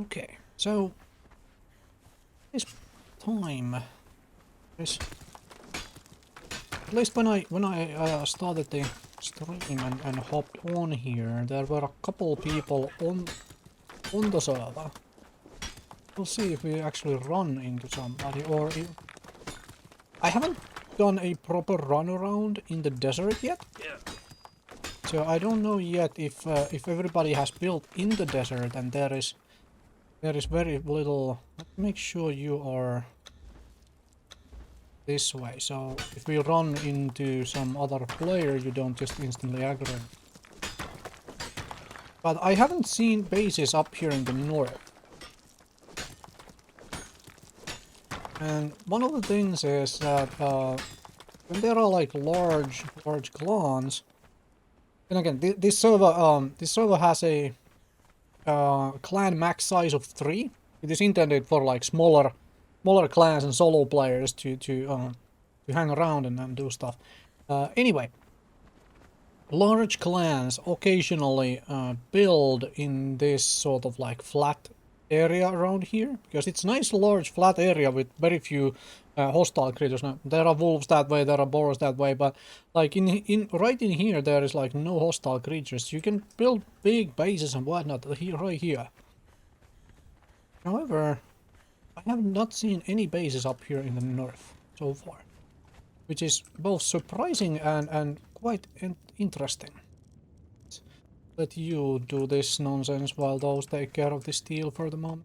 Okay, so this time, this, at least when I started the stream and hopped on here, there were a couple people on the server. We'll see if we actually run into somebody, or if... I haven't done a proper run around in the desert yet. So I don't know yet if everybody has built in the desert, and there is very little. Let's make sure you are this way. So if we run into some other player, you don't just instantly aggro. But I haven't seen bases up here in the north. And one of the things is that when there are like large clans, and again, this server has a clan max size of 3. It is intended for like smaller clans and solo players to hang around and do stuff. Anyway, large clans occasionally build in this sort of like flat area around here, because it's nice large flat area with very few hostile creatures. Now, there are wolves that way, there are boars that way, but like right in here there is like no hostile creatures. You can build big bases and whatnot here, right here. However, I have not seen any bases up here in the north so far, which is both surprising and quite interesting. Let you do this nonsense while those take care of the steel for the moment.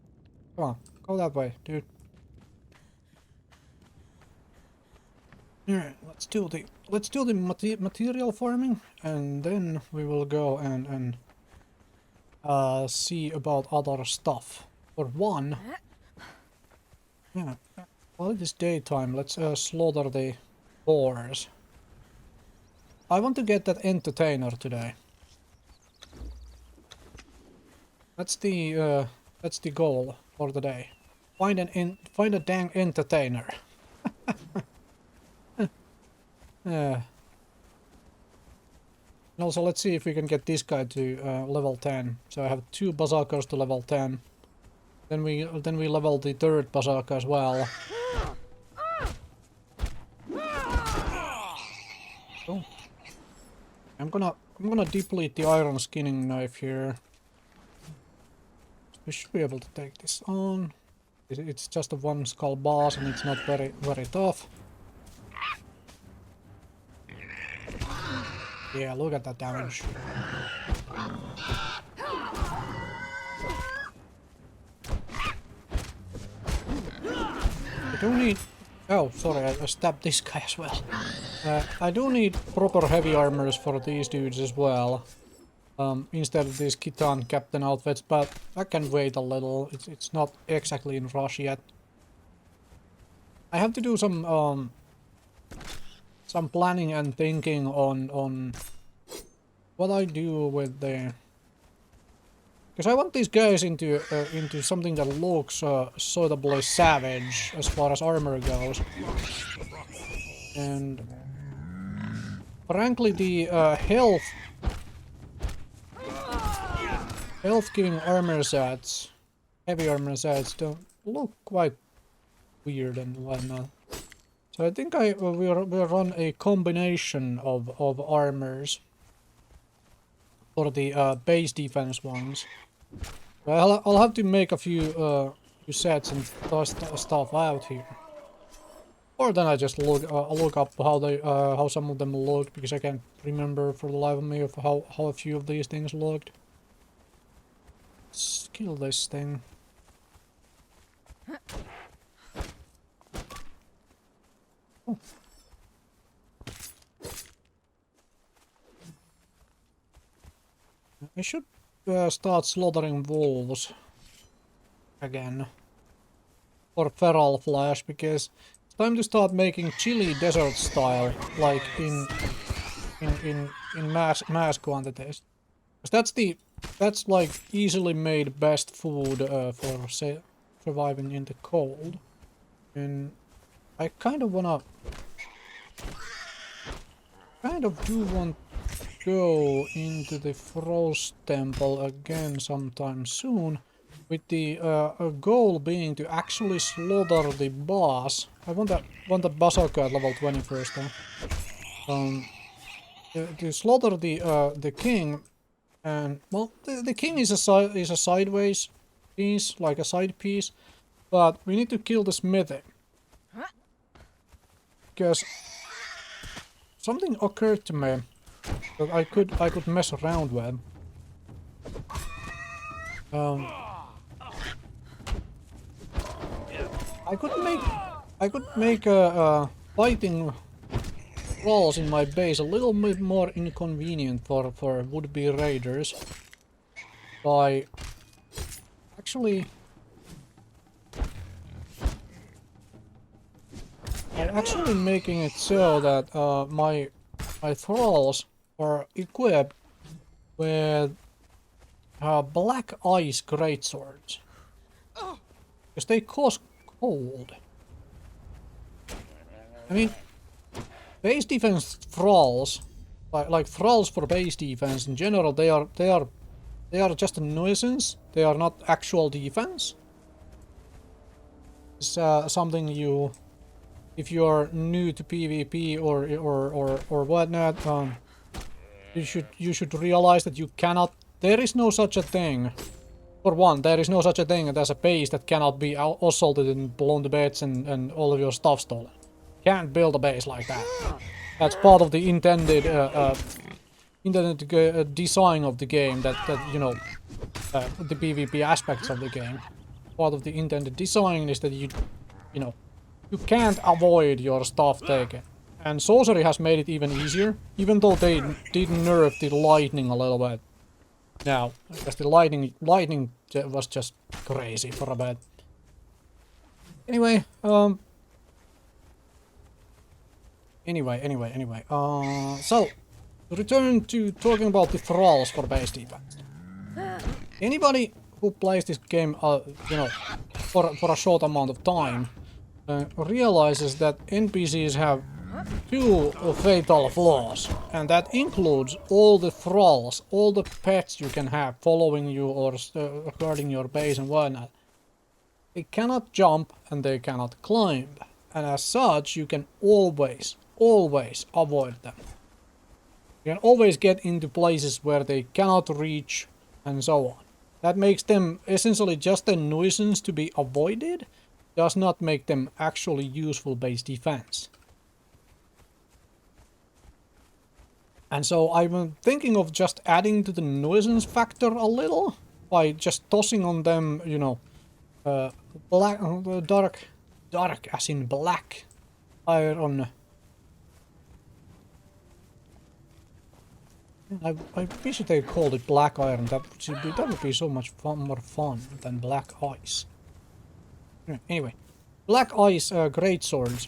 Come on, go that way, dude. Alright, let's do the material farming, and then we will go and see about other stuff. For one, yeah, while it is daytime, let's slaughter the boars. I want to get that entertainer today. That's the goal for the day. Find a dang entertainer. And also, let's see if we can get this guy to level 10. So I have 2 bazookas to level 10. Then we level the 3rd bazooka as well. So I'm gonna deplete the iron skinning knife here. We should be able to take this on. It's just a 1 skull boss, and it's not very tough. Yeah, look at that damage. I do need... Oh, sorry, I stabbed this guy as well. I do need proper heavy armors for these dudes as well. Instead of these Khitan captain outfits, but I can wait a little. It's not exactly in rush yet. I have to do some planning and thinking on what I do with the... Because I want these guys into something that looks suitably savage as far as armor goes. And frankly, the health giving armor sets, heavy armor sets, don't look quite weird and whatnot. So I think we'll run a combination of armors for the base defense ones. I'll have to make a few sets and test stuff out here. Or then I just look up how some of them looked, because I can't remember for the life of me of how a few of these things looked. Let's kill this thing. Oh. I should start slaughtering wolves again for feral flesh, because it's time to start making chili desert style, like in mass quantities. Because that's like easily made best food for surviving in the cold, and I kind of do want to go into the Frost Temple again sometime soon. with the goal being to actually slaughter the boss. I want the bazooka at level 20 first, though. To slaughter the king, and well, the king is a sideways piece, like a side piece, but we need to kill the smithy because something occurred to me that I could mess around with. I could make fighting walls in my base a little bit more inconvenient for would-be raiders by actually making it so that my thralls are equipped with black ice greatswords because they cause cold. I mean, base defense thralls, like thralls for base defense in general, they are just a nuisance. They are not actual defense. It's something you, if you are new to PvP or whatnot, you should realize that you cannot. There is no such a thing. For one, there is no such a thing as a base that cannot be assaulted and blown to bits and all of your stuff stolen. Can't build a base like that. That's part of the intended design of the game. That you know, the PvP aspects of the game. Part of the intended design is that you know, you can't avoid your stuff taken. And sorcery has made it even easier, even though they did nerf the lightning a little bit. Now, because the lightning was just crazy for a bit. Anyway, so to return to talking about the thralls for base defense. Anybody who plays this game, you know, for a short amount of time, realizes that NPCs have two fatal flaws, and that includes all the thralls, all the pets you can have following you or guarding your base and whatnot. They cannot jump and they cannot climb, and as such you can always avoid them. You can always get into places where they cannot reach and so on. That makes them essentially just a nuisance to be avoided, does not make them actually useful base defense. And so I'm thinking of just adding to the nuisance factor a little by just tossing on them, you know, black, dark as in black iron. I wish they called it black iron. That would be so much more fun than black ice. Anyway, black ice greatswords.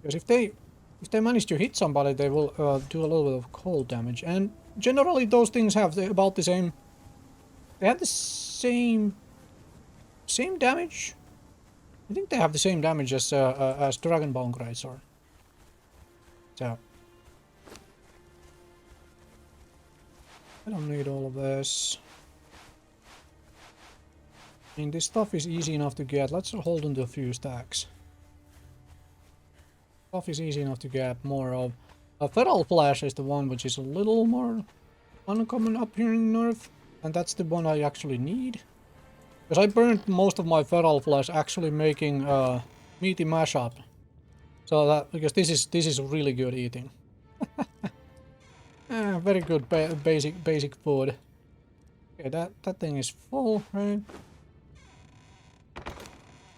Because if they manage to hit somebody, they will do a little bit of cold damage. And generally, those things have about the same. They have the same damage. I think they have the same damage as Dragonbone greatsword. So. I don't need all of this. I mean, this stuff is easy enough to get. Let's hold on to a few stacks. Stuff is easy enough to get more of. Feral Flash is the one which is a little more uncommon up here in North. And that's the one I actually need. Because I burned most of my Feral Flash actually making meaty mashup. So that, because this is really good eating. Very good basic food. Okay, that thing is full, right?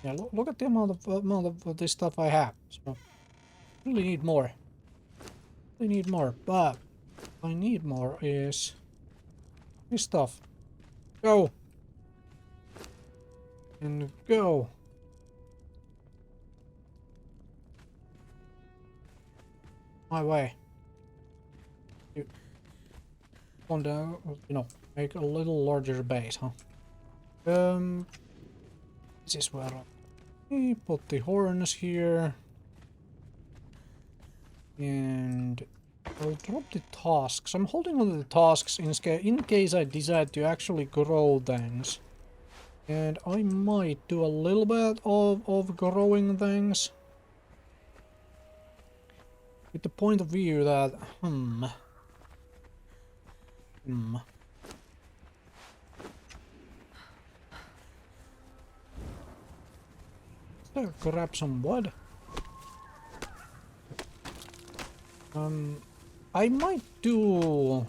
Yeah, look at the amount of this stuff I have. So, really need more. Really need more, but what I need more is this stuff. Go and go. My way. Want to, you know, make a little larger base, huh? This is where we put the horns here, and I'll drop the tasks. I'm holding on to the tasks in case I decide to actually grow things. And I might do a little bit of growing things. With the point of view that, There, grab some wood. I might do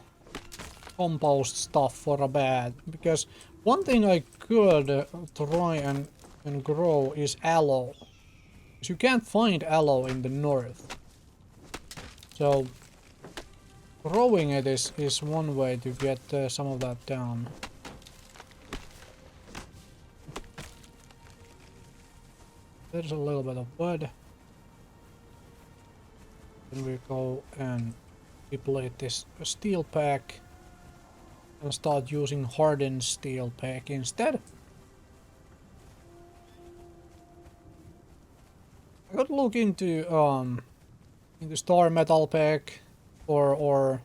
compost stuff for a bit, because one thing I could try and grow is aloe. Because you can't find aloe in the north. So growing it is one way to get some of that down. There's a little bit of wood. Then we go and deplete this steel pack and start using hardened steel pack instead. I could look into star metal pack or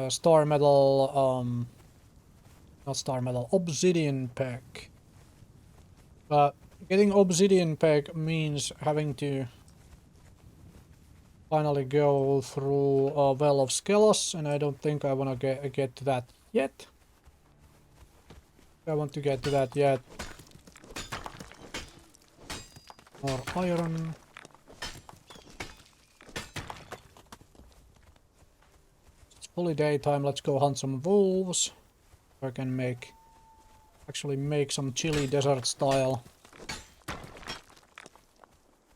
star metal not star metal, obsidian pack. But getting obsidian pack means having to finally go through a well of skelos, and I don't think I want to get to that yet. I want to get to that yet. More iron. It's fully daytime. Let's go hunt some wolves. I can actually make some chili desert style.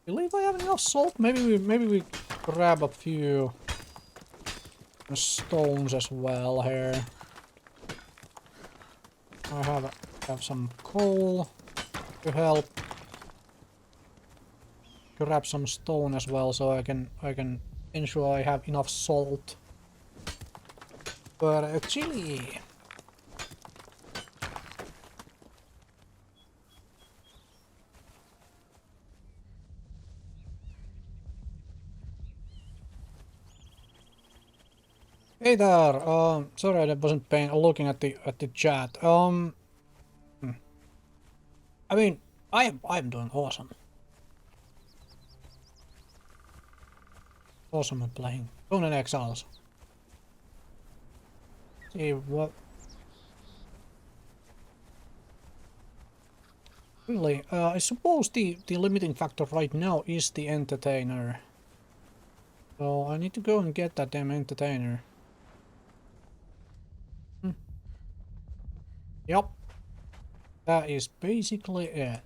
Believe I have enough salt. Maybe we grab a few stones as well here. I have some coal to help. Grab some stone as well, so I can ensure I have enough salt for a chili. Hey there. Sorry I wasn't looking at the chat. I mean, I'm doing awesome. Awesome at playing Conan Exiles. See what? Really? I suppose the limiting factor right now is the entertainer. So I need to go and get that damn entertainer. Yep. That is basically it.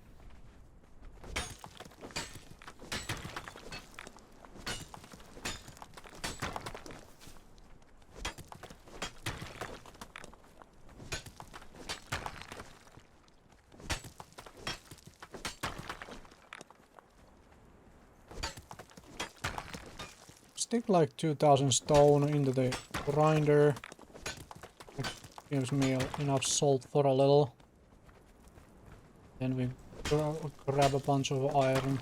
Stick like 2000 stone into the grinder. It gives me enough salt for a little. Then we grab a bunch of iron.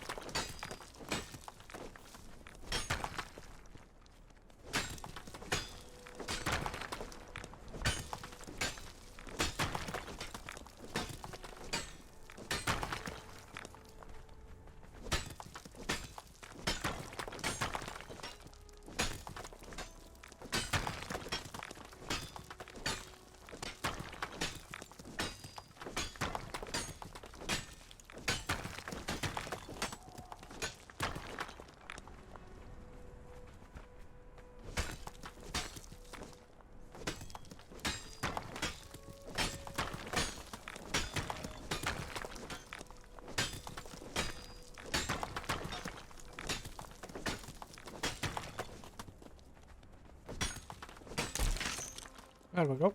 There we go.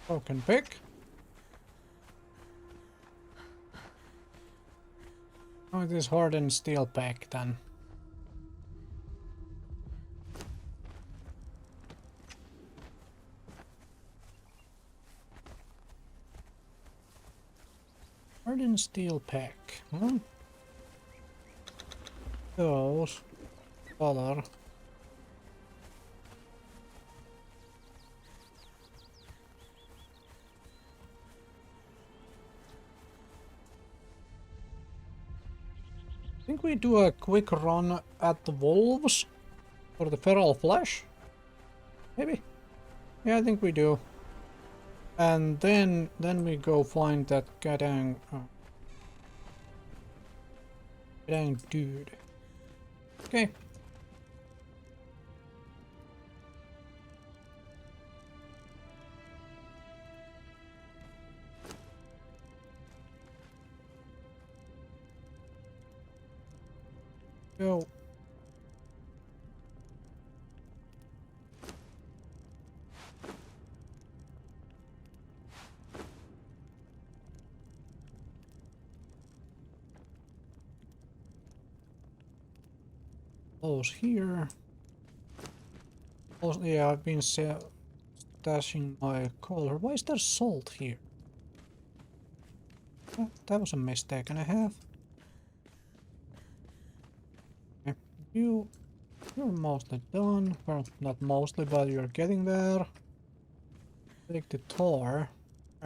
Broken pick. Oh, it is hardened steel pack then. Hardened steel pack. Those color. think we do a quick run at the wolves for the feral flesh. Maybe. Yeah, I think we do. And then we go find that goddamn dude. Okay. Go. Those here. Oh, yeah, I've been stashing my color. Why is there salt here? That was a mistake and a half. Okay. You're mostly done. Well, not mostly, but you're getting there. Take the tar.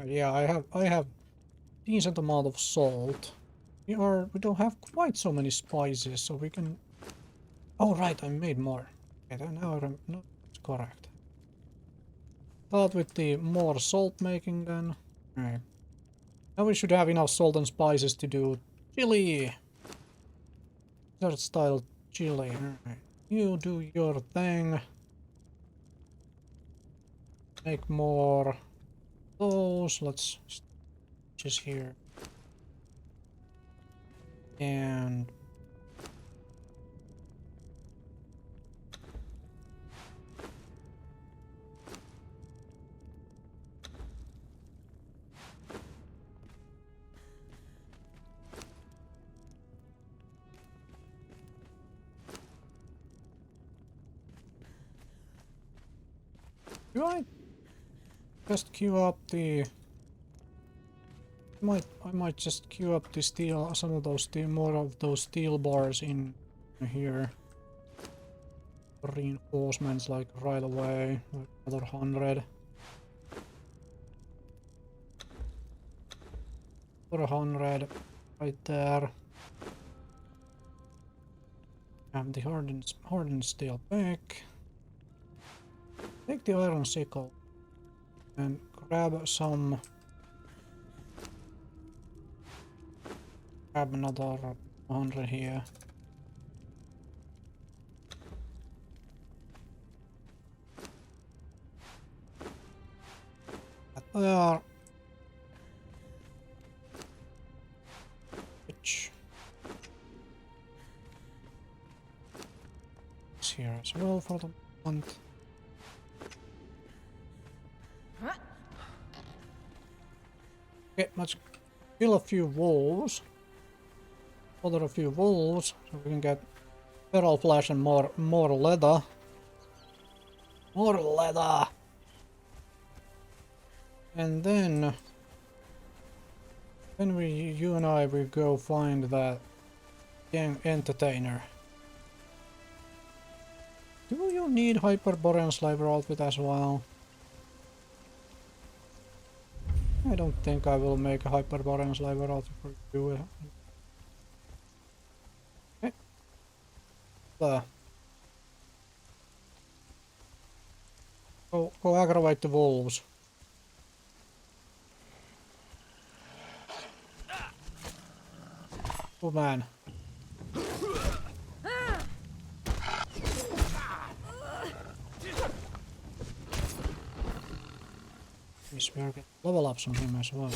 Yeah, I have decent amount of salt. We don't have quite so many spices, so we can. Oh right, I made more. Okay, now no, it's correct. Start with the more salt making then. Alright. Now we should have enough salt and spices to do chili. Desert style chili. Alright. You do your thing. Make more those. Let's just here. And do I just queue up the I might just queue up the steel, some of those steel, more of those steel bars in here. Reinforcements like right away, like another 100. For 100 right there. And the hardened steel back. Take the iron sickle and grab some. Grab another 100 here. There. Which is here as well for the moment. Okay, let's kill a few wolves. Order a few wolves so we can get feral flesh and more leather. More leather. And then you and I will go find that young entertainer. Do you need Hyperborean Slaver outfit as well? I don't think I will make a Hyperborean Slaver outfit for you. Okay. Go aggravate the wolves. Oh man. Yes, we're getting level ups on him as well.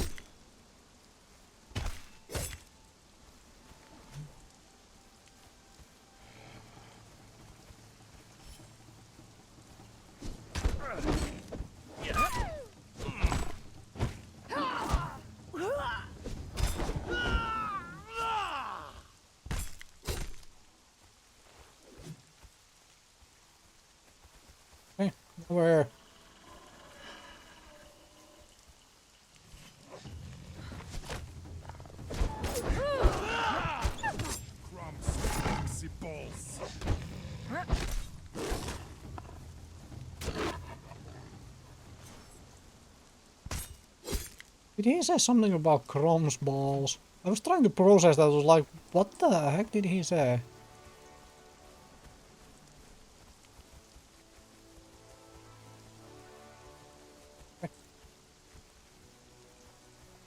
Okay, where? Did he say something about Crom's balls? I was trying to process that. I was like, what the heck did he say?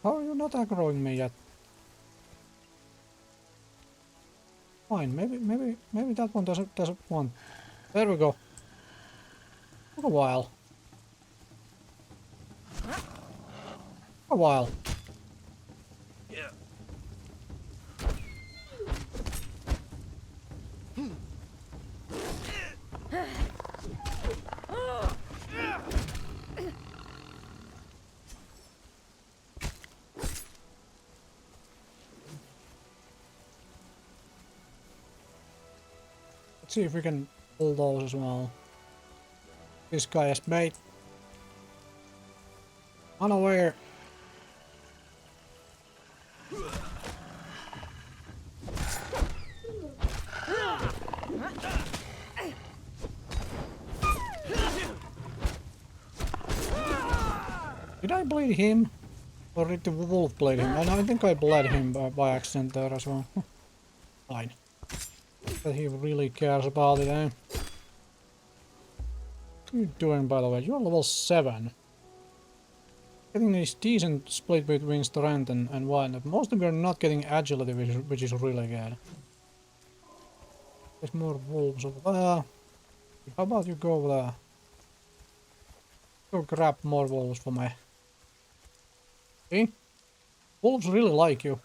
How are you not aggroing me yet? Fine, maybe that one doesn't want. There we go. Took a while. A while. Let's see if we can pull those as well. This guy is bait. Unaware. Did I bleed him? Or did the wolf bleed him? And I think I bled him by accident there as well. Fine. But he really cares about it, eh? What are you doing, by the way? You're level 7. Getting a decent split between strength and wild. Most of you are not getting agility, which is really good. There's more wolves over there. How about you go over there? Go grab more wolves for me. See? Wolves really like you.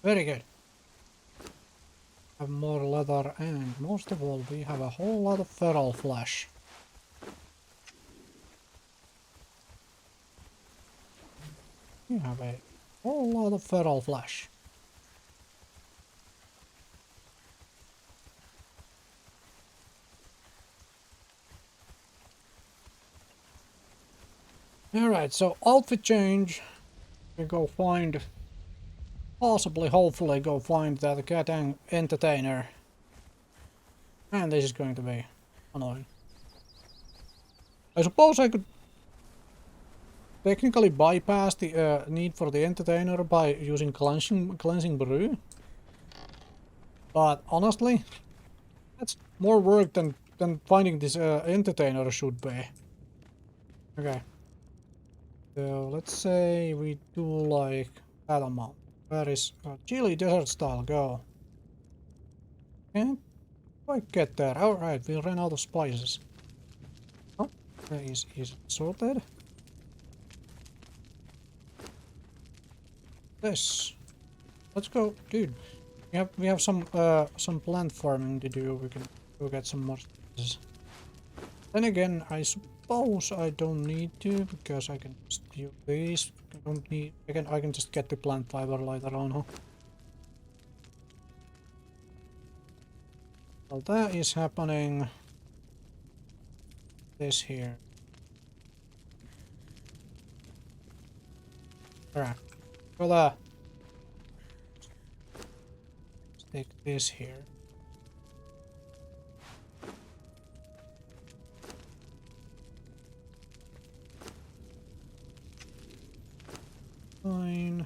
Very good. Have more leather and most of all we have a whole lot of feral flesh. We have a whole lot of feral flesh. Alright, so outfit change. We go find, possibly, hopefully go find that goddamn entertainer. And this is going to be annoying. I suppose I could technically bypass the need for the entertainer by using cleansing brew. But honestly, that's more work than finding this entertainer should be. Okay. So let's say we do like that amount. Where is chili desert style go? Can't quite get there. Alright, we ran out of spices. Oh, is it sorted? This. Let's go, dude. We have some plant farming to do. We can go get some more spices. Then again, I suppose I don't need to because I can just use these. I don't need. I can just get the plant fiber later on, huh? Well, that is happening. This here. Alright. Go there. Stick this here. Fine.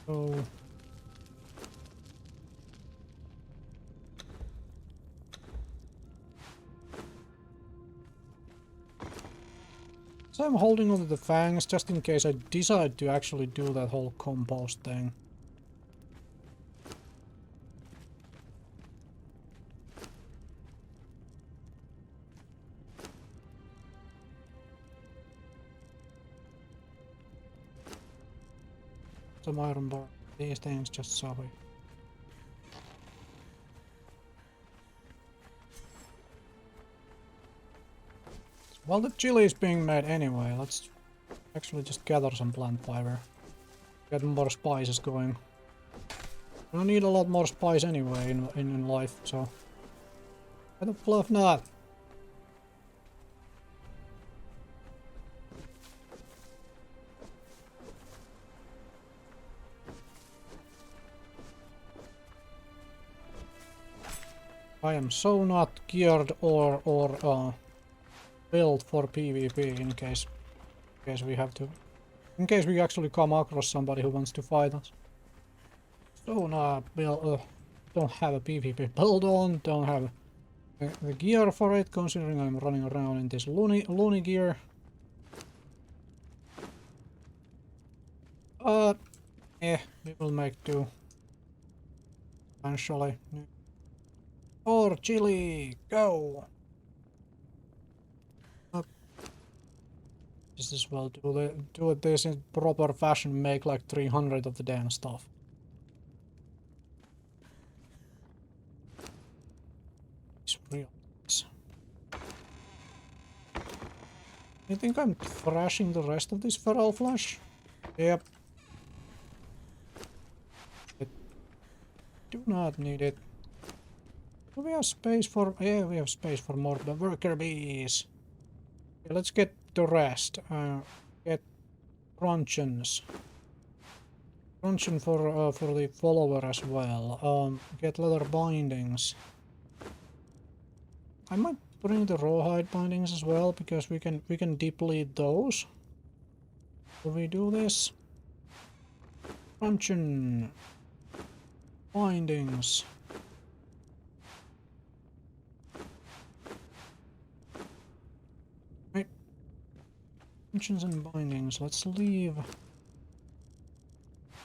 So I'm holding onto the fangs just in case I decide to actually do that whole compost thing. Some iron bar. These things just so we. Well, the chili is being made anyway. Let's Actually, just gather some plant fiber. Get more spices going. I don't need a lot more spice anyway in life, so... Why the fluff not? I am so not geared or built for PvP in case we have to... In case we actually come across somebody who wants to fight us. So not build... don't have a PvP build on, don't have the gear for it, considering I'm running around in this loony gear. We will make do. Eventually. Or chili, go! Just as well do this in proper fashion, make like 300 of the damn stuff. It's real. You think I'm thrashing the rest of this feral flesh? Yep. I do not need it. Do we have space for... yeah, we have space for more the worker bees. Okay, let's get the rest. Get truncheons. Truncheon for the follower as well. Get leather bindings. I might bring the rawhide bindings as well, because we can deplete those. Do we do this? Truncheon. Bindings. Right. Truncheons and bindings. Let's leave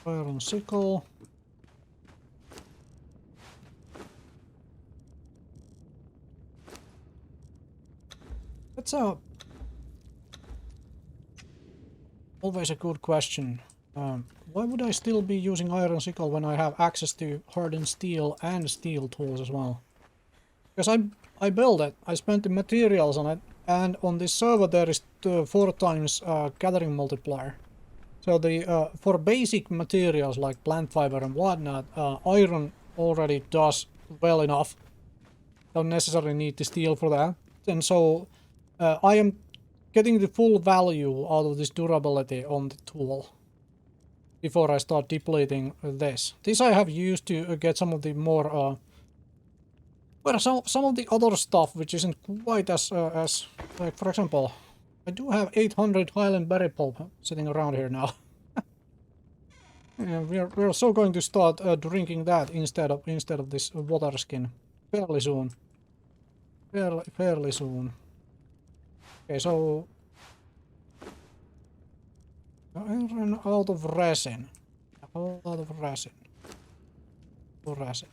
iron sickle. That's always a good question. Why would I still be using iron sickle when I have access to hardened steel and steel tools as well? Because I built it, I spent the materials on it, and on this server there is 4 times gathering multiplier. So the for basic materials like plant fiber and whatnot, iron already does well enough. Don't necessarily need the steel for that. And so I am getting the full value out of this durability on the tool before I start depleting this. This I have used to get some of the more well, some of the other stuff which isn't quite as like, for example, I do have 800 Highland berry pulp sitting around here now. And we're so going to start drinking that instead of this water skin fairly soon. Fairly soon. Okay, so I ran out of resin. A whole lot of resin. Resin.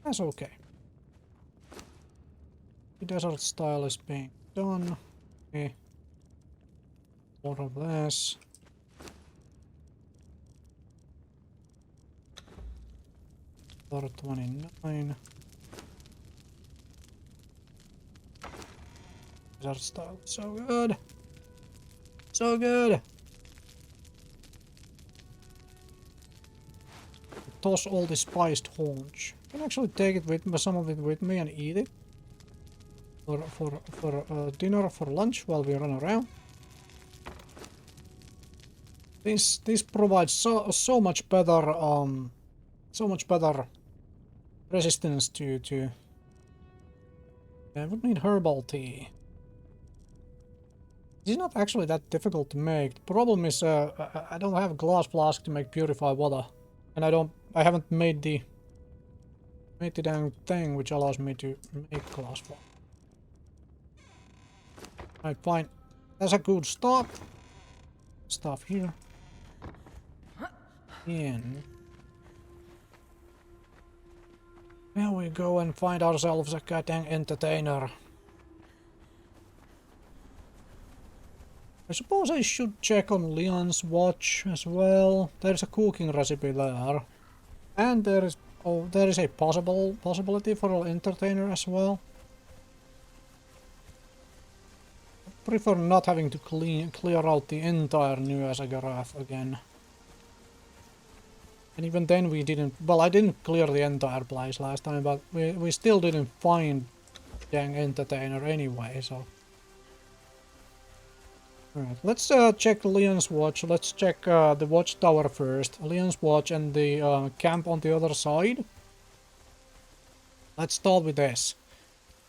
That's okay. The desert style is being done. Okay. More of this. Or 29. Desert style, so good. So good. Toss all the spiced haunch. I can actually take it with some of it with me and eat it. For dinner, for lunch while we run around. This provides so much better resistance to I would need herbal tea. It's not actually that difficult to make. The problem is I don't have a glass flask to make purified water, and I haven't made the damn thing which allows me to make glass flask. Right, fine. That's a good start. Stuff here. In. Now we go and find ourselves a goddamn entertainer. I suppose I should check on Leon's watch as well. There's a cooking recipe there. And there is a possibility for an entertainer as well. prefer not having to clear out the entire New Azagarath again. And even then we didn't... Well, I didn't clear the entire place last time, but we still didn't find dang entertainer anyway, so... Alright, let's check Leon's watch. Let's check the watchtower first. Leon's watch and the camp on the other side. Let's start with this.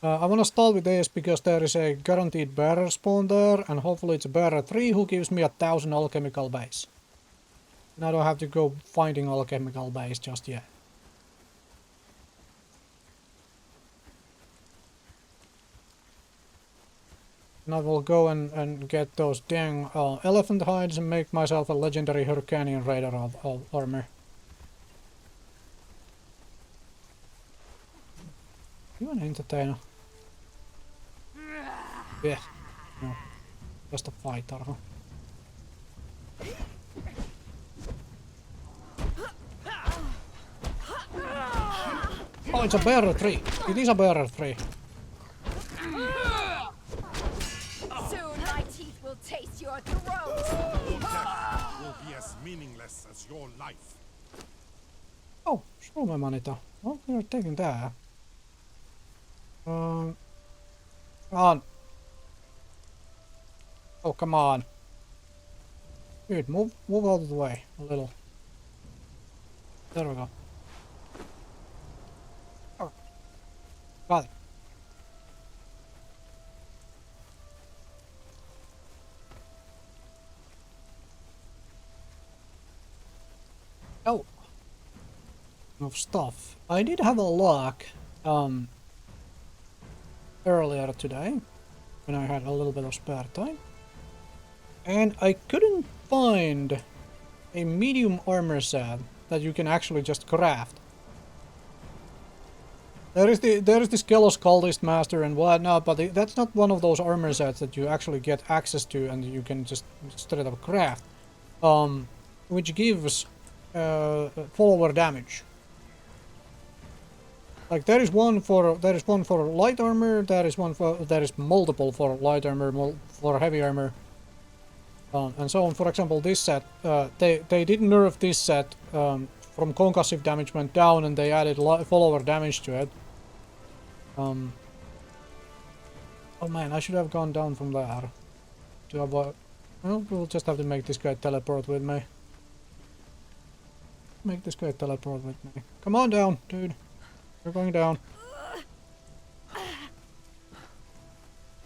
I want to start with this because there is a guaranteed bearer spawn there, and hopefully it's a bearer 3 who gives me 1000 alchemical base. And I don't have to go finding alchemical base just yet. And I will go and get those dang elephant hides and make myself a legendary Hyrcanian Raider of armor. You an entertainer? Yeah. No. Just a fighter, huh? Oh, it's a bearer 3. It is a bearer 3. Taste your throat. Will be as meaningless as your life. Oh, Suomemanita. Oh, you're taking that. Come on. Oh, come on. Dude, move out of the way a little. There we go. Oh. Got it. Oh, of stuff. I did have a look earlier today when I had a little bit of spare time, and I couldn't find a medium armor set that you can actually just craft. There is the Skelos Cultist Master and whatnot, but that's not one of those armor sets that you actually get access to and you can just straight up craft. Which gives follower damage. Like there is one for light armor, there is multiple for light armor, for heavy armor, and so on. For example, this set, they did nerf this set from concussive damage went down, and they added follower damage to it. Oh man, I should have gone down from there to avoid. Well, we'll just have to make this guy teleport with me. Make this guy teleport with me. Come on down, dude. You're going down.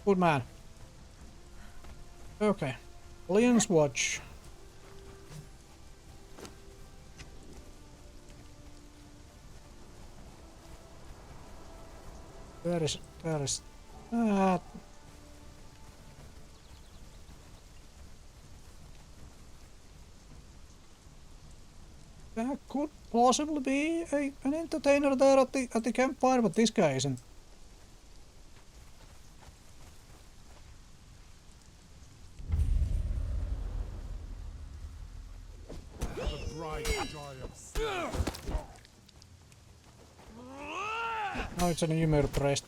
Good man. Okay. Leon's watch. There is that. There could possibly be an entertainer there at the campfire, but this guy isn't. No, it's an Ymir priest.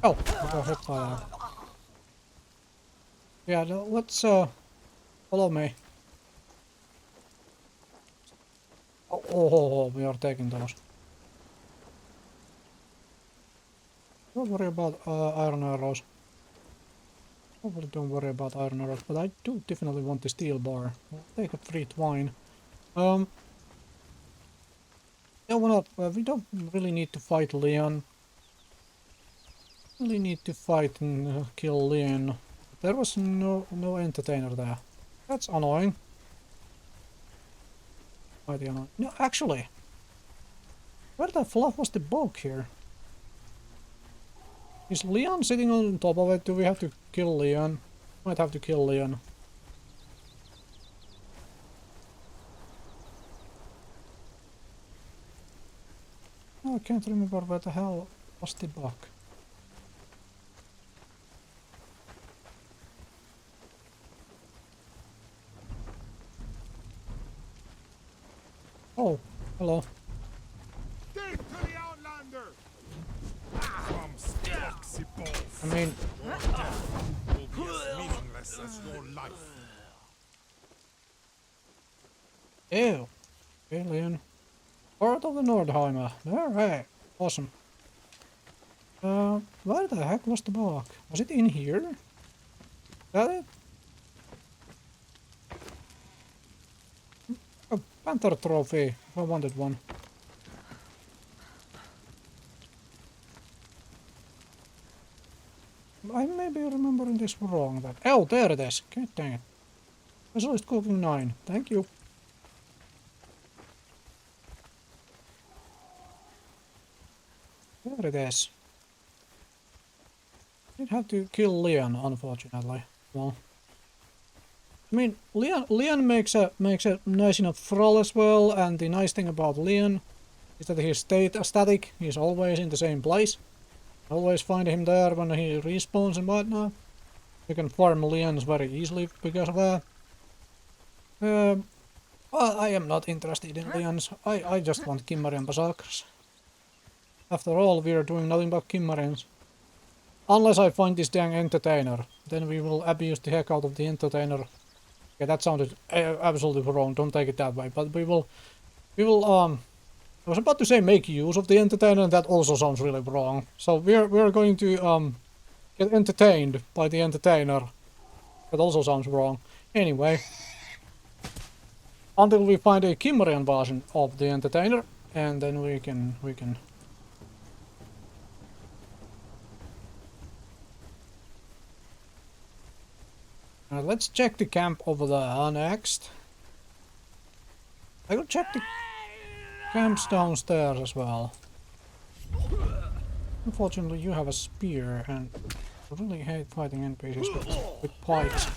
Oh, I got hit by that. Yeah, let's follow me. Oh, we are taking those. Don't worry about iron arrows. Probably don't worry about iron arrows, but I do definitely want the steel bar. I'll take a free twine. Yeah, we don't really need to fight Leon. Really need to fight and kill Leon. There was no entertainer there. That's annoying. Mighty annoying. No, actually, where the fluff was the bug here? Is Leon sitting on top of it? Do we have to kill Leon? Might have to kill Leon. Oh, I can't remember where the hell was the bug. Oh, hello. Foxy balls. I mean, Your death will be as meaningless as your life. ew. Alien. Part of the Nordheimer. Alright. Awesome. Where the heck was the book? Was it in here? Is that it? A Panther trophy. I wanted one. I may be remembering this wrong. That oh, there it is. God dang it. Specialist cooking 9. Thank you. There it is. Did have to kill Leon, unfortunately. Well, I mean, Leon makes a nice enough throw as well, and the nice thing about Leon is that he's static. He's always in the same place. Always find him there when he respawns and whatnot. You can farm Leons very easily because of that. Well, I am not interested in Leons. I just want Kimmerian Berserkers. After all, we are doing nothing but Kimmerians. Unless I find this dang entertainer. Then we will abuse the heck out of the entertainer. Yeah, that sounded absolutely wrong. Don't take it that way. But we will, I was about to say make use of the entertainer, and that also sounds really wrong. So we're going to, get entertained by the entertainer. That also sounds wrong. Anyway. Until we find a Kimmerian version of the entertainer, and then we can... let's check the camp over there next. I will check the camps downstairs as well. Unfortunately, you have a spear, and I really hate fighting NPCs with pikes.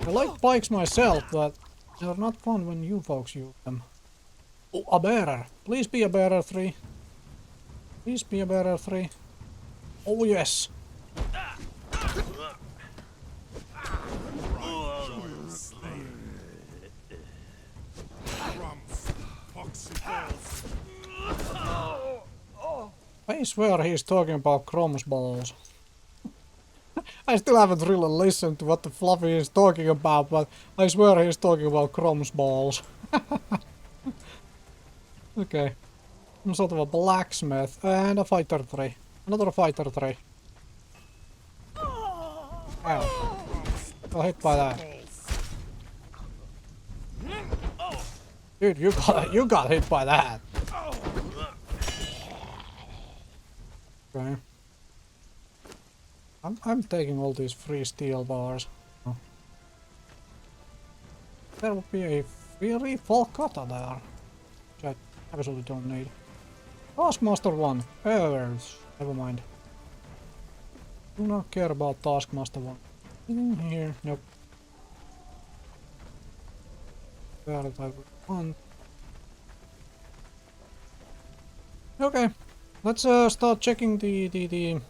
I like pikes myself, but they're not fun when you folks use them. Oh, a bearer! Please be a bearer 3. Please be a bearer 3. Oh yes! I swear he's talking about Crom's balls. I still haven't really listened to what the Fluffy is talking about, but I swear he's talking about Crom's balls. Okay. Some sort of a blacksmith and a fighter 3. Another fighter 3. Ow. Got hit by that. Dude, you got hit by that. Okay. I'm taking all these free steel bars. Oh. There will be a free full cutter there, which I absolutely don't need. Taskmaster 1. Oh, never mind. Do not care about Taskmaster 1. Anything here? Nope. That I would want. Okay. Let's start checking the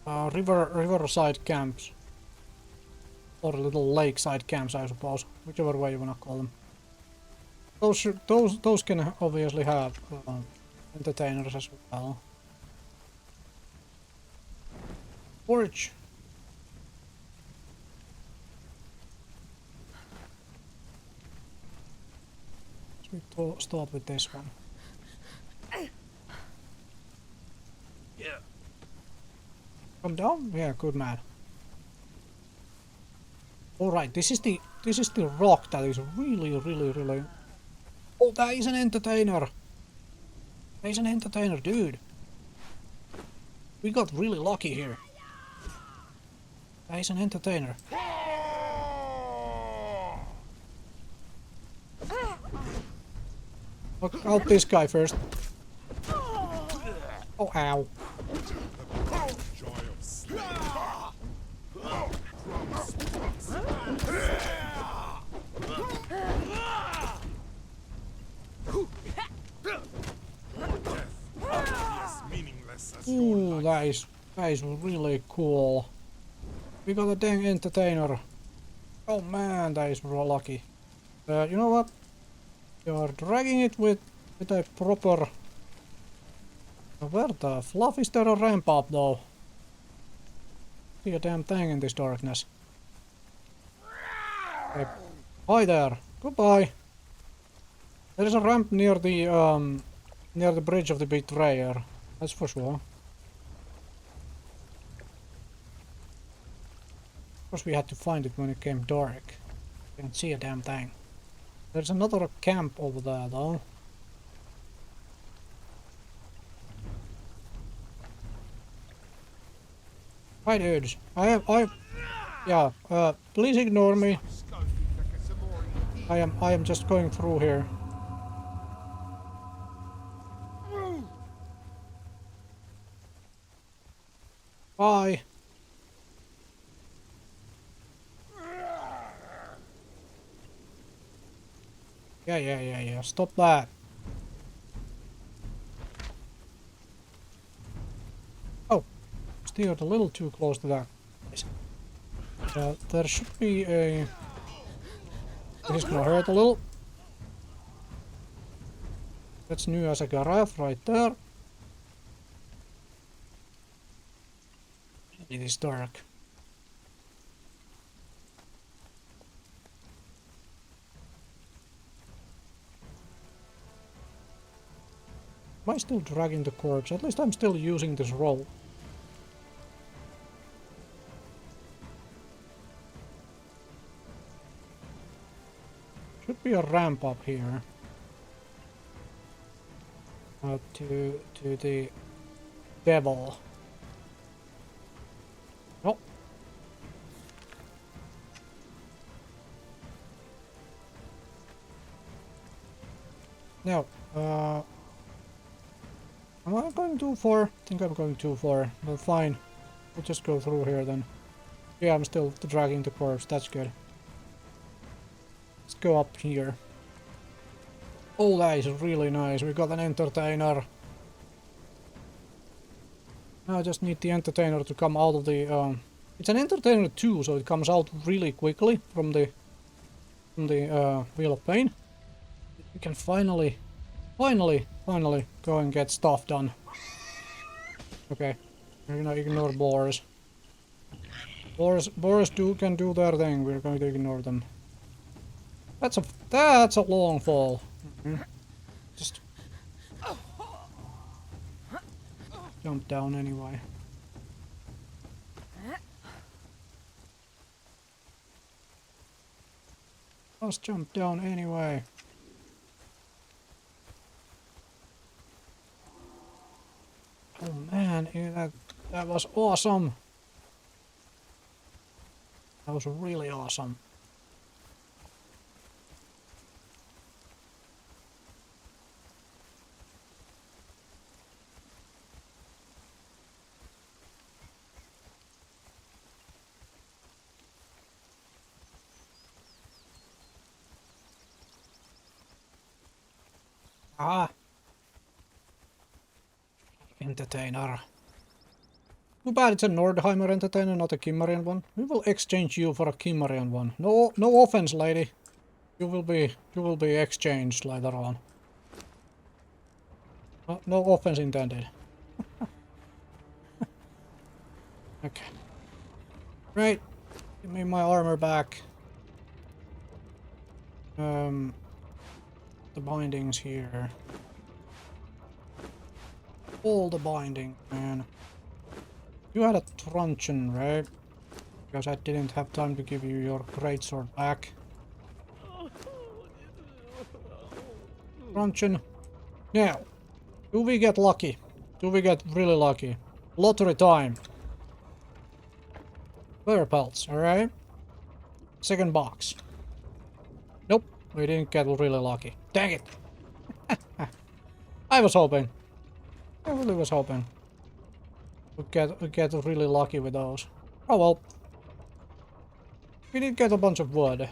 riverside camps, or little lakeside camps, I suppose, whichever way you wanna call them. Those can obviously have entertainers as well. Forage. We start with this one. Yeah. Come down? Yeah, good man. Alright, this is the rock that is really... Oh, that is an entertainer! That is an entertainer, dude! We got really lucky here. That is an entertainer. Look out this guy first. Oh, ow. Joy of slaying. Ooh, that is really cool. We got a dang entertainer. Oh man, that is real lucky. You know what? You're dragging it with a proper Where the fluff is there a ramp up though? See a damn thing in this darkness. Okay. Hi there. Goodbye. There is a ramp near the bridge of the betrayer. That's for sure. Of course we had to find it when it came dark. Didn't see a damn thing. There's another camp over there though. Hi dudes. Yeah, please ignore me. I am just going through here. Bye. Yeah. Stop that. Oh, steered a little too close to that. There should be a... This is gonna hurt a little. That's new as a giraffe right there. It is dark. Am I still dragging the corpse? At least I'm still using this roll. Should be a ramp up here. To the devil. Oh. Now, am I going too far? I think I'm going too far, but fine. We'll just go through here then. Yeah, I'm still dragging the corpse, that's good. Let's go up here. Oh, that is really nice. We got an entertainer. Now I just need the entertainer to come out of the... It's an entertainer too, so it comes out really quickly from the Wheel of Pain. We can finally go and get stuff done. Okay, we're gonna ignore boars. Boars can do their thing. We're going to ignore them. That's a long fall. Just jump down anyway. Let's jump down anyway. Oh man, that was awesome. That was really awesome. Ah. Entertainer. Too bad it's a Nordheimer entertainer, not a Kimmerian one. We will exchange you for a Kimmerian one. No offense, lady. You will be exchanged later on. No offense intended. Okay. Right. Give me my armor back. The bindings here. All the binding, man. You had a truncheon, right? Because I didn't have time to give you your greatsword back. Truncheon. Now, do we get lucky? Do we get really lucky? Lottery time. Bear pelts, alright? Second box. Nope, we didn't get really lucky. Dang it! I was hoping. I really was hoping we'd get really lucky with those. Oh well. We did get a bunch of wood.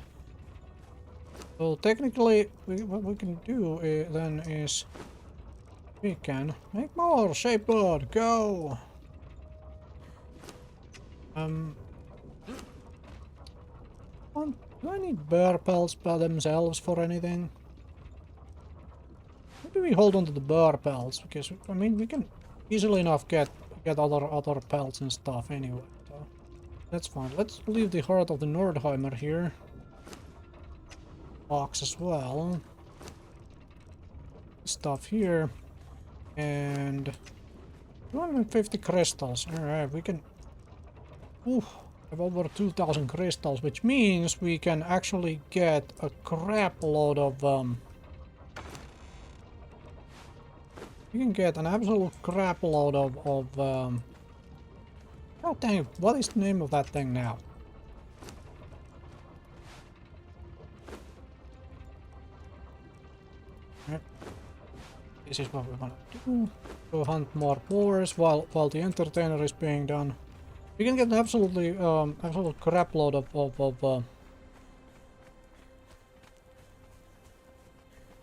So technically, what we can do then is we can make more shape wood. Go. Do I need bear pelts by themselves for anything? How do we hold on to the bear pelts? Because I mean, we can easily enough get other pelts and stuff anyway. So that's fine. Let's leave the Heart of the Nordheimer here. Box as well. Stuff here. And 250 crystals. Alright, we can have over 2,000 crystals, which means we can actually get a crap load of we can get an absolute crap load of God dang it, what is the name of that thing now? Yep. This is what we want to do. Go hunt more boars while the entertainer is being done. We can get an absolute crap load of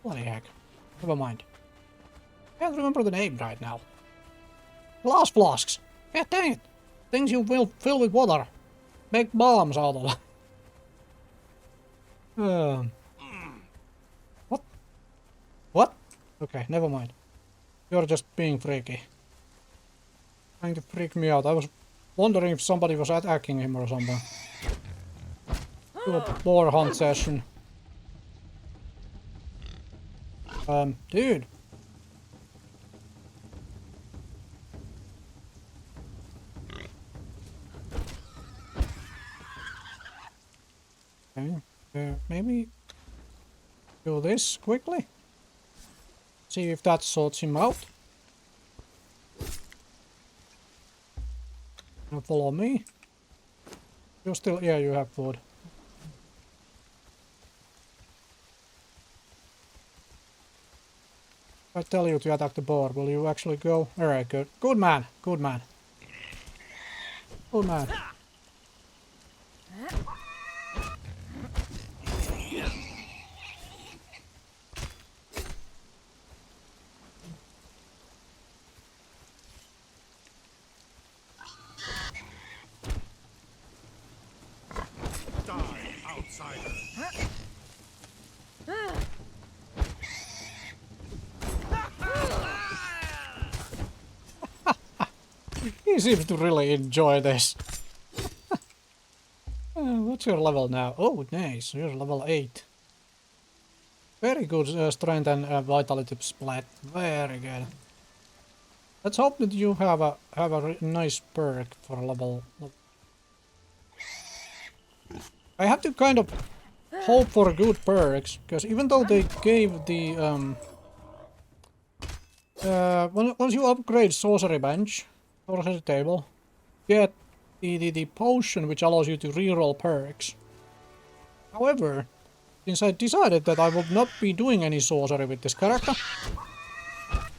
bloody heck. Never mind. Can't remember the name right now. Glass flasks. God dang it. Things you will fill with water. Make bombs out of. What? What? Okay, never mind. You're just being freaky. Trying to freak me out. I was wondering if somebody was attacking him or something. Do a boar hunt session. Dude. Okay, maybe do this quickly. See if that sorts him out. Now follow me. You still, yeah, you have food. I tell you to attack the boar, will you actually go? Alright, good. Good man, good man. Good man. He seems to really enjoy this. What's your level now? Oh, nice. You're level 8. Very good strength and vitality splat. Very good. Let's hope that you have a nice perk for level. I have to kind of hope for good perks, because even though they gave the once you upgrade sorcery bench, sorcery table, get the potion which allows you to reroll perks. However, since I decided that I would not be doing any sorcery with this character,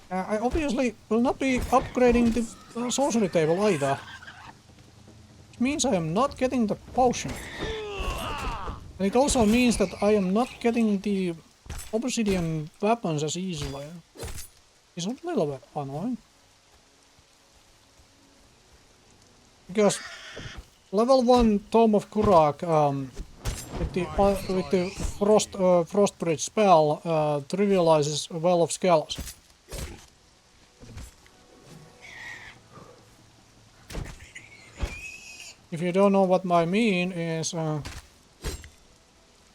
I obviously will not be upgrading the sorcery table either. Which means I am not getting the potion. And it also means that I am not getting the obsidian weapons as easily. It's a little bit annoying. Because level 1 Tome of Kurak with the Frostbridge spell trivializes a Well of Skulls. If you don't know what I mean is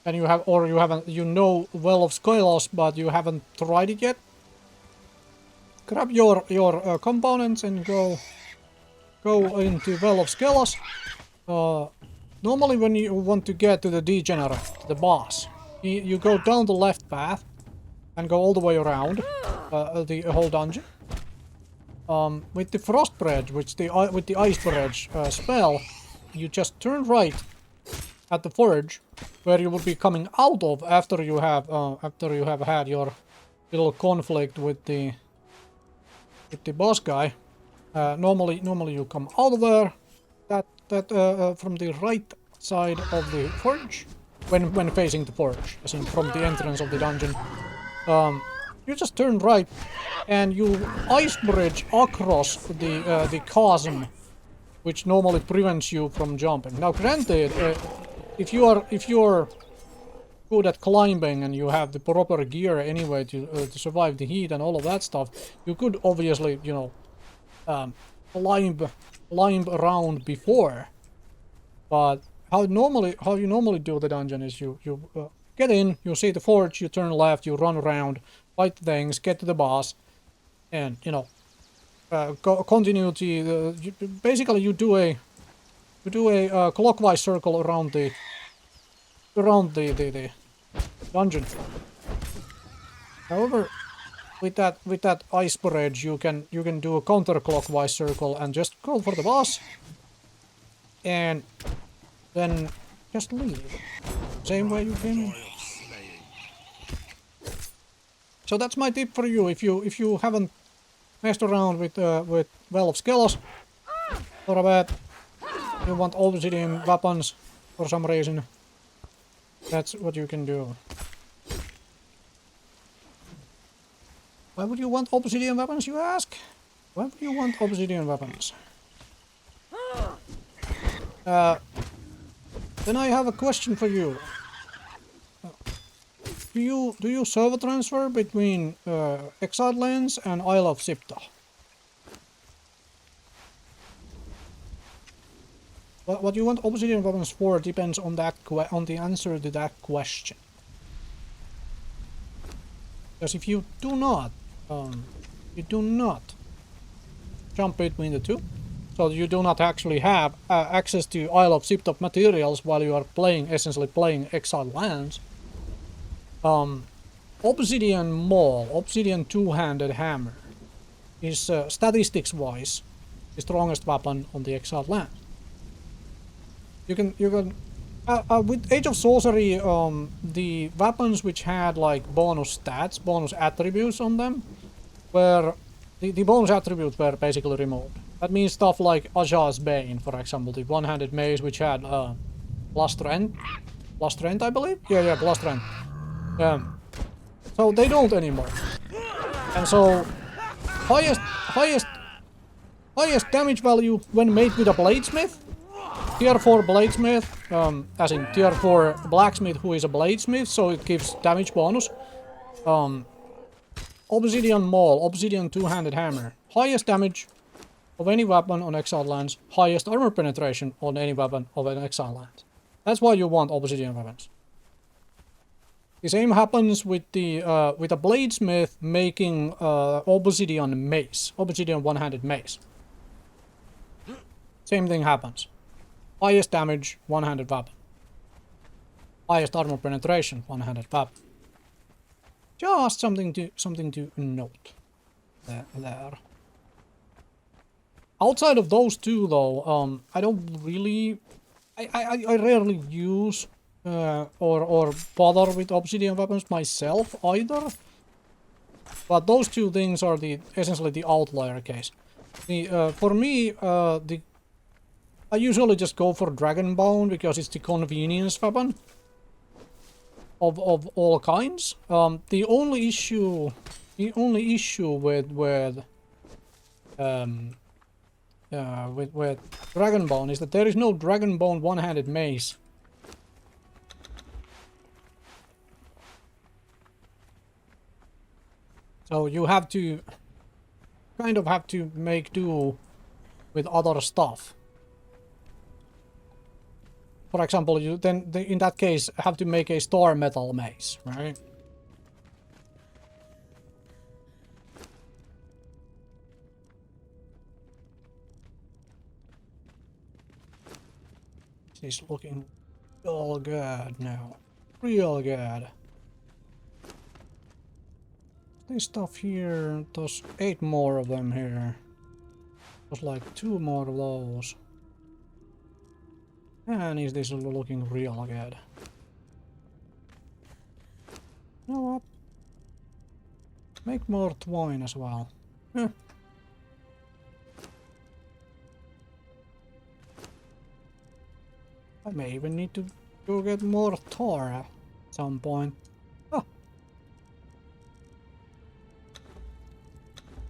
and you have, or you haven't, you know Well of Skulls, but you haven't tried it yet. Grab your components and go into Well of Skulls. Normally when you want to get to the degenerate, the boss, you go down the left path and go all the way around the whole dungeon. With the Frostbridge, with the Icebridge spell, you just turn right at the forge, where you will be coming out of after you have had your little conflict with the boss guy. Normally you come out of there, from the right side of the forge, when facing the forge, as in from the entrance of the dungeon. You just turn right, and you ice bridge across the chasm, which normally prevents you from jumping. Now, granted, if you are good at climbing and you have the proper gear anyway to survive the heat and all of that stuff, you could obviously, you know, climb around before. But how you normally do the dungeon is you get in, you see the forge, you turn left, you run around, fight things, get to the boss, and you know, continue to basically you do a clockwise circle around the dungeon. However, with that ice bridge, you can do a counterclockwise circle and just go for the boss, and then just leave. Same way you came in. So that's my tip for you. If you haven't messed around with Well of Skelos for a bit, you want obsidian weapons for some reason, that's what you can do. Why would you want obsidian weapons, you ask? Why would you want obsidian weapons? Then I have a question for you. Do you server transfer between Exiled Lands and Isle of Sipta? What you want obsidian weapons for depends on the answer to that question. Because if you do not jump between the two, so you do not actually have access to Isle of Sipta materials while you are essentially playing Exiled Lands. Obsidian Maul, Obsidian two-handed hammer, is statistics-wise the strongest weapon on the Exiled Land. You can with Age of Sorcery, the weapons which had like bonus stats, bonus attributes on them, were the bonus attributes were basically removed. That means stuff like Aja's Bane, for example, the one-handed mace which had plus strength, I believe. Yeah, plus strength. So they don't anymore, and so highest damage value when made with a bladesmith, tier 4 bladesmith, as in tier 4 blacksmith who is a bladesmith, so it gives damage bonus. Obsidian Maul, Obsidian two-handed hammer, highest damage of any weapon on Exiled Lands, highest armor penetration on any weapon of an Exiled Land. That's why you want obsidian weapons. The same happens with the with a bladesmith making obsidian mace, obsidian one-handed mace. Same thing happens. Highest damage, one-handed weapon. Highest armor penetration, one-handed weapon. Just something to note there. Outside of those two, though, I don't really, I rarely use or bother with obsidian weapons myself either. But those two things are essentially the outlier case. For me, I usually just go for Dragonbone because it's the convenience weapon of all kinds. The only issue with Dragonbone is that there is no Dragonbone one-handed mace. So you have to kind of make do with other stuff. For example, you in that case have to make a star metal mace, right? He's looking real good now. Real good. This stuff here, there's 8 more of them here. There's like 2 more of those. And is this looking real good? You know what? Make more twine as well. I may even need to go get more tar at some point.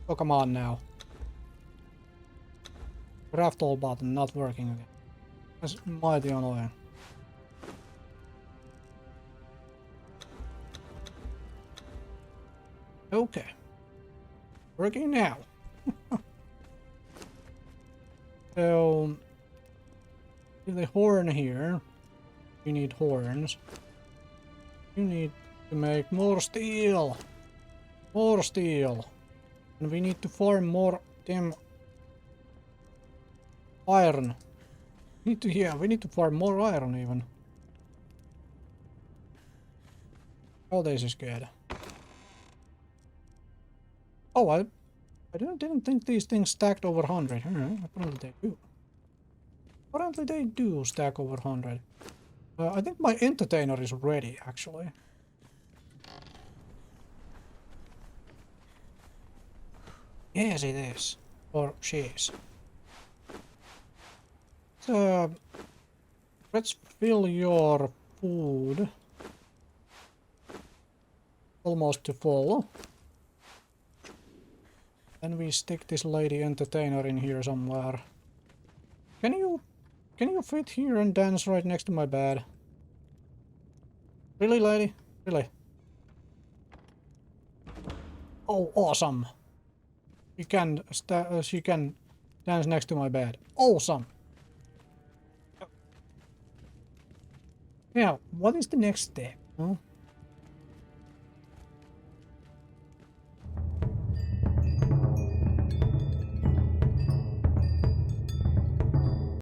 Oh, come on now. Craft all button not working again. That's mighty annoying. Okay. Working now. So, the horn here. You need horns. You need to make more steel. More steel. And we need to farm more damn iron. We need to farm more iron even. Oh, this is good. Oh, I didn't think these things stacked over 100. Apparently they do. Apparently they do stack over 100. I think my entertainer is ready, actually. Yes, it is. Or she is. So, let's fill your food almost to full. Then we stick this lady entertainer in here somewhere. Can you fit here and dance right next to my bed? Really, lady? Really? Oh, awesome. She can dance next to my bed. Awesome. Yeah, what is the next step? Huh?